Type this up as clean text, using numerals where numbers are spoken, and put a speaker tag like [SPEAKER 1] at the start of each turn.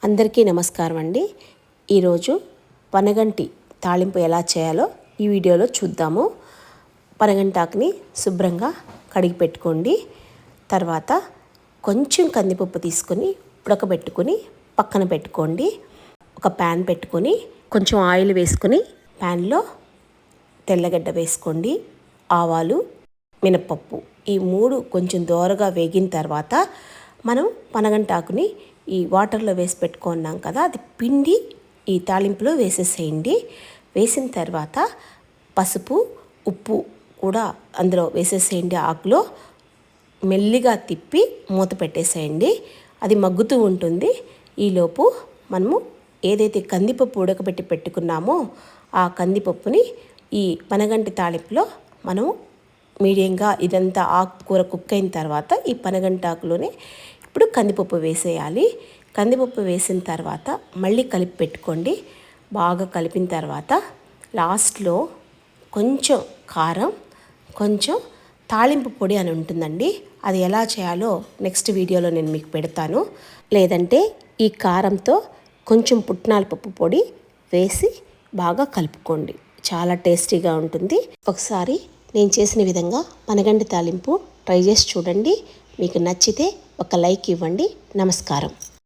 [SPEAKER 1] అందరికీ నమస్కారం అండి. ఈరోజు పనగంటి తాళింపు ఎలా చేయాలో ఈ వీడియోలో చూద్దాము. పనగంటాకుని శుభ్రంగా కడిగి పెట్టుకోండి. తర్వాత కొంచెం కందిపప్పు తీసుకొని ఉడకబెట్టుకొని పక్కన పెట్టుకోండి. ఒక ప్యాన్ పెట్టుకొని కొంచెం ఆయిల్ వేసుకొని ప్యాన్లో తెల్లగడ్డ వేసుకోండి, ఆవాలు, మినపప్పు ఈ మూడు కొంచెం దోరగా వేగిన తర్వాత మనం పనగంటాకుని ఈ వాటర్లో వేసి పెట్టుకున్నాం కదా, అది పిండి ఈ తాలింపులో వేసేసేయండి. వేసిన తర్వాత పసుపు, ఉప్పు కూడా అందులో వేసేసేయండి. ఆకులో మెల్లిగా తిప్పి మూత పెట్టేసేయండి. అది మగ్గుతూ ఉంటుంది. ఈలోపు మనము ఏదైతే కందిపప్పు ఉడకబెట్టి పెట్టుకున్నామో ఆ కందిపప్పుని ఈ పనగంటి తాలింపులో మనము మీడియంగా ఇదంతా ఆకుకూర కుక్ అయిన తర్వాత ఈ పనగంటాకులోనే ఇప్పుడు కందిపప్పు వేసేయాలి. కందిపప్పు వేసిన తర్వాత మళ్ళీ కలిపి పెట్టుకోండి. బాగా కలిపిన తర్వాత లాస్ట్లో కొంచెం కారం, కొంచెం తాళింపు పొడి అని ఉంటుందండి. అది ఎలా చేయాలో నెక్స్ట్ వీడియోలో నేను మీకు పెడతాను. లేదంటే ఈ కారంతో కొంచెం పుట్నాల పప్పు పొడి వేసి బాగా కలుపుకోండి. చాలా టేస్టీగా ఉంటుంది. ఒకసారి నేను చేసిన విధంగా పనగంటి తాలింపు ట్రై చేసి చూడండి. మీకు నచ్చితే ఒక లైక్ ఇవ్వండి. నమస్కారం.